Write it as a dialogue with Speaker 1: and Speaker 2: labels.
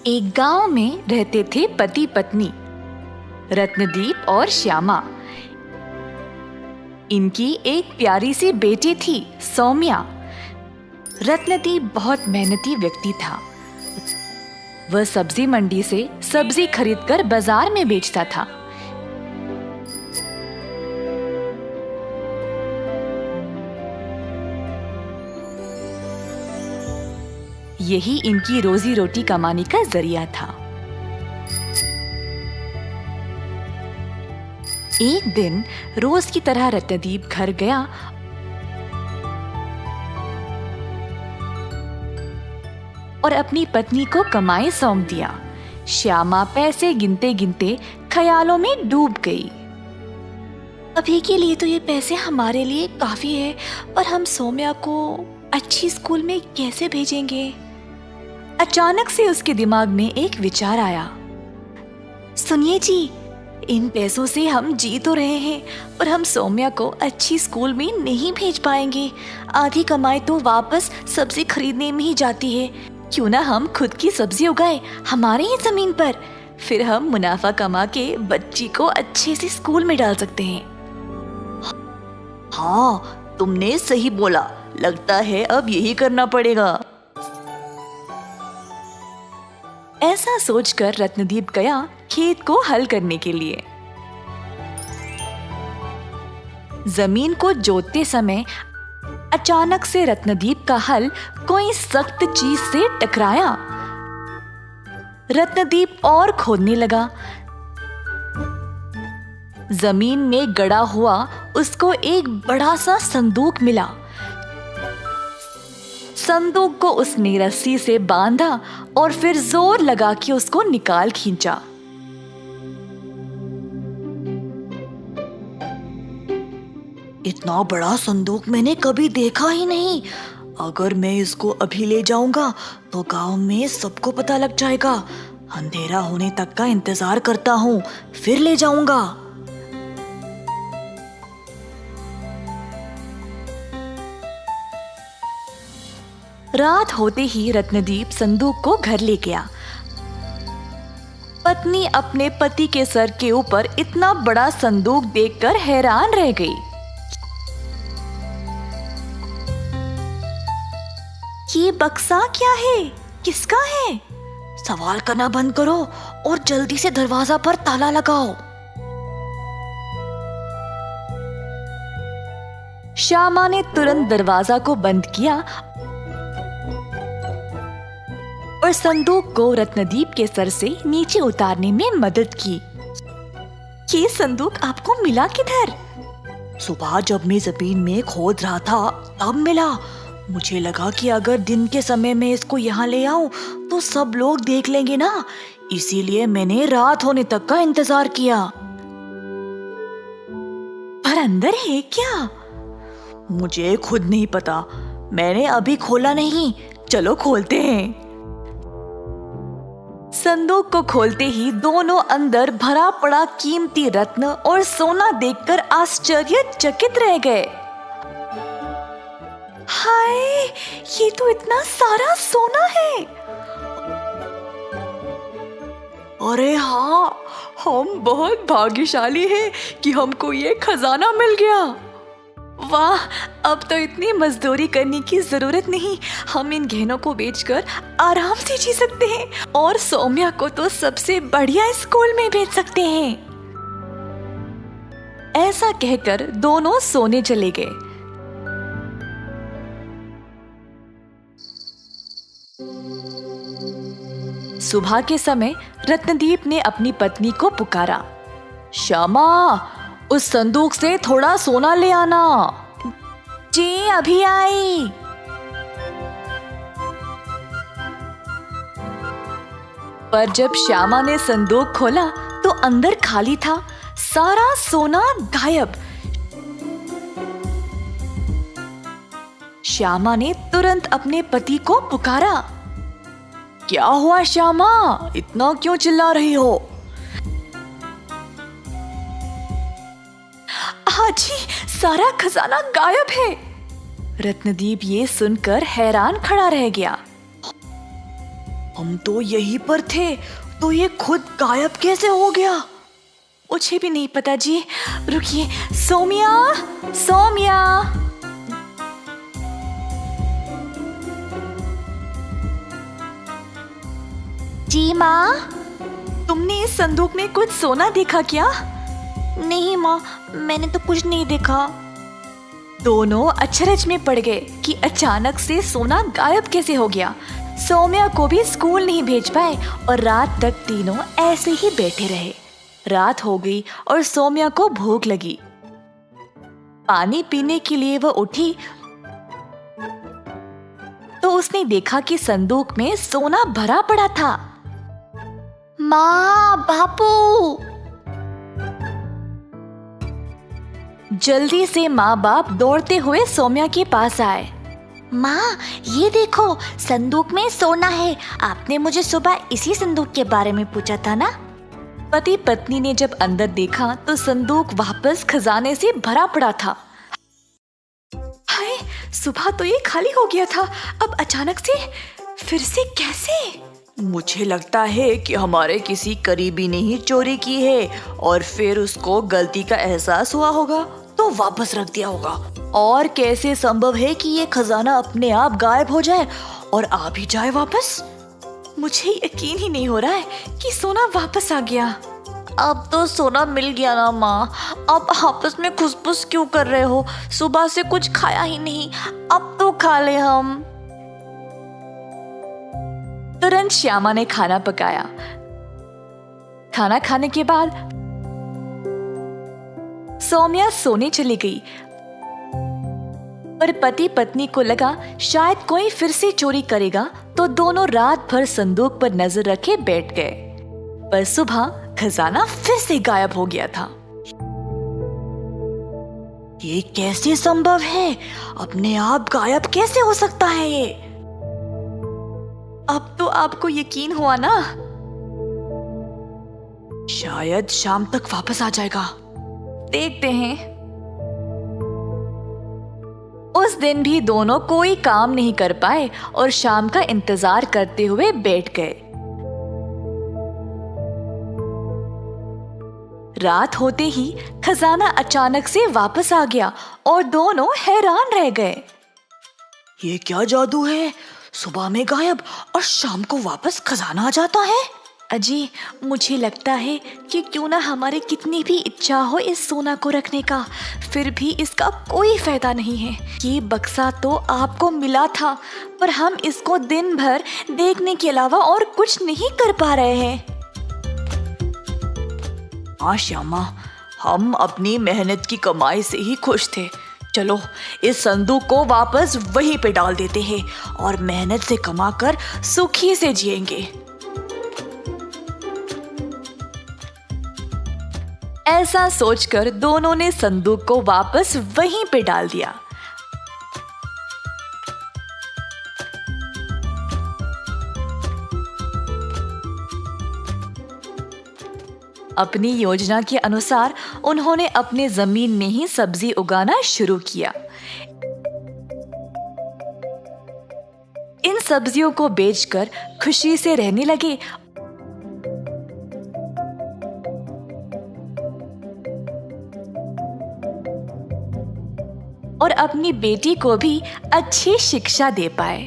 Speaker 1: एक गांव में रहते थे पति पत्नी रत्नदीप और श्यामा। इनकी एक प्यारी सी बेटी थी सौम्या। रत्नदीप बहुत मेहनती व्यक्ति था। वह सब्जी मंडी से सब्जी खरीदकर बाजार में बेचता था। यही इनकी रोजी रोटी कमाने का जरिया था। एक दिन रोज की तरह रत्नदीप घर गया और अपनी पत्नी को कमाई सौंप दिया। श्यामा पैसे गिनते गिनते ख्यालों में डूब गई। अभी के लिए तो ये पैसे हमारे लिए काफी है, पर हम सौम्या को अच्छी स्कूल में कैसे भेजेंगे? अचानक से उसके दिमाग में एक विचार आया। सुनिए जी, इन पैसों से हम जी तो रहे हैं, पर हम सौम्या को अच्छी स्कूल में नहीं भेज पाएंगे। आधी कमाई तो वापस सब्जी खरीदने में ही जाती है। क्यों ना हम खुद की सब्जी उगाए हमारे ही जमीन पर, फिर हम मुनाफा कमा के बच्ची को अच्छे से स्कूल में डाल सकते हैं।
Speaker 2: हाँ, तुमने सही बोला। लगता है अब यही करना पड़ेगा।
Speaker 1: ऐसा सोचकर रत्नदीप गया खेत को हल करने के लिए। जमीन को जोतते समय अचानक से रत्नदीप का हल कोई सख्त चीज से टकराया। रत्नदीप और खोदने लगा। जमीन में गड़ा हुआ उसको एक बड़ा सा संदूक मिला। संदूक को उसने रस्सी से बांधा और फिर जोर लगा के उसको निकाल खींचा।
Speaker 2: इतना बड़ा संदूक मैंने कभी देखा ही नहीं। अगर मैं इसको अभी ले जाऊंगा तो गांव में सबको पता लग जाएगा। अंधेरा होने तक का इंतजार करता हूँ, फिर ले जाऊंगा।
Speaker 1: रात होते ही रत्नदीप संदूक को घर ले गया। पत्नी अपने पति के सर के ऊपर इतना बड़ा संदूक देखकर हैरान रह गई। ये बक्सा क्या है? किसका है?
Speaker 2: सवाल करना बंद करो और जल्दी से दरवाजा पर ताला लगाओ।
Speaker 1: श्यामा ने तुरंत दरवाजा को बंद किया और संदूक को रत्नदीप के सर से नीचे उतारने में मदद की। ये संदूक आपको मिला किधर?
Speaker 2: सुबह जब मैं जमीन में खोद रहा था तब मिला। मुझे लगा कि अगर दिन के समय में इसको यहाँ ले आऊं तो सब लोग देख लेंगे ना, इसीलिए मैंने रात होने तक का इंतजार किया।
Speaker 1: पर अंदर है क्या?
Speaker 2: मुझे खुद नहीं पता, मैंने अभी खोला नहीं। चलो खोलते हैं।
Speaker 1: संदूक को खोलते ही दोनों अंदर भरा पड़ा कीमती रत्न और सोना देखकर आश्चर्यचकित रह गए। हाय, ये तो इतना सारा सोना है।
Speaker 2: अरे हाँ, हम बहुत भाग्यशाली हैं कि हमको ये खजाना मिल गया।
Speaker 1: वाह, अब तो इतनी मजदूरी करने की जरूरत नहीं। हम इन गहनों को बेचकर आराम से जी सकते हैं और सौम्या को तो सबसे बढ़िया स्कूल में भेज सकते हैं। ऐसा कहकर दोनों सोने चले गए। सुबह के समय रत्नदीप ने अपनी पत्नी को पुकारा।
Speaker 2: श्यामा, उस संदूक से थोड़ा सोना ले आना।
Speaker 1: जी, अभी आई। पर जब श्यामा ने संदूक खोला तो अंदर खाली था। सारा सोना गायब। श्यामा ने तुरंत अपने पति को पुकारा।
Speaker 2: क्या हुआ श्यामा, इतना क्यों चिल्ला रही हो?
Speaker 1: हाजी, सारा खजाना गायब है। रत्नदीप ये सुनकर हैरान खड़ा रह गया।
Speaker 2: हम तो यहीं पर थे, तो ये खुद गायब कैसे हो गया?
Speaker 1: मुझे भी नहीं पता जी। रुकिए, सोमिया, सोमिया।
Speaker 3: जी माँ।
Speaker 1: तुमने इस संदूक में कुछ सोना देखा क्या?
Speaker 3: नहीं माँ, मैंने तो कुछ नहीं देखा।
Speaker 1: दोनों अचरज में पड़ गए कि अचानक से सोना गायब कैसे हो गया। सौम्या को भी स्कूल नहीं भेज पाए और रात तक तीनों ऐसे ही बैठे रहे। रात हो गई और सौम्या को भूख लगी। पानी पीने के लिए वह उठी तो उसने देखा कि संदूक में सोना भरा पड़ा था।
Speaker 3: माँ, बापू।
Speaker 1: जल्दी से माँ बाप दौड़ते हुए सौम्या के पास आए।
Speaker 3: माँ, ये देखो, संदूक में सोना है। आपने मुझे सुबह इसी संदूक के बारे में पूछा था ना?
Speaker 1: पति पत्नी ने जब अंदर देखा तो संदूक वापस खजाने से भरा पड़ा था। हाय, सुबह तो ये खाली हो गया था, अब अचानक से फिर से कैसे?
Speaker 2: मुझे लगता है कि हमारे किसी करीबी ने ही चोरी की है और फिर उसको गलती का एहसास हुआ होगा तो वापस रख दिया होगा। और कैसे संभव है कि ये खजाना अपने आप गायब हो जाए और आ भी जाए वापस?
Speaker 1: मुझे यकीन ही नहीं हो रहा है कि सोना वापस आ गया।
Speaker 3: अब तो सोना मिल गया ना माँ। अब आपस में खुसफुस क्यों कर रहे हो? सुबह से कुछ खाया ही नहीं, अब तो खा ले हम।
Speaker 1: तुरंत श्यामा ने खाना पकाया। खाना खाने के बाद सौम्या सोने चली गई, पर पति पत्नी को लगा शायद कोई फिर से चोरी करेगा, तो दोनों रात भर संदूक पर नजर रखे बैठ गए। पर सुबह खजाना फिर से गायब हो गया था।
Speaker 2: ये कैसे संभव है? अपने आप गायब कैसे हो सकता है ये?
Speaker 1: अब तो आपको यकीन हुआ ना?
Speaker 2: शायद शाम तक वापस आ जाएगा।
Speaker 1: देखते हैं। उस दिन भी दोनों कोई काम नहीं कर पाए और शाम का इंतजार करते हुए बैठ गए। रात होते ही खजाना अचानक से वापस आ गया और दोनों हैरान रह गए।
Speaker 2: ये क्या जादू है? सुबह में गायब और शाम को वापस खजाना आ जाता है।
Speaker 1: अजी, मुझे लगता है कि क्यों ना हमारी कितनी भी इच्छा हो इस सोना को रखने का, फिर भी इसका कोई फायदा नहीं है। ये बक्सा तो आपको मिला था, पर हम इसको दिन भर देखने के अलावा और कुछ नहीं कर पा रहे हैं।
Speaker 2: हाँ श्यामा, हम अपनी मेहनत की कमाई से ही खुश थे। चलो इस संदूक को वापस वहीं पे डाल देते हैं और मेहनत से कमाकर सुखी से जिएंगे।
Speaker 1: ऐसा सोचकर दोनों ने संदूक को वापस वहीं पे डाल दिया। अपनी योजना के अनुसार उन्होंने अपने जमीन में ही सब्जी उगाना शुरू किया। इन सब्जियों को बेचकर खुशी से रहने लगे और अपनी बेटी को भी अच्छी शिक्षा दे पाए।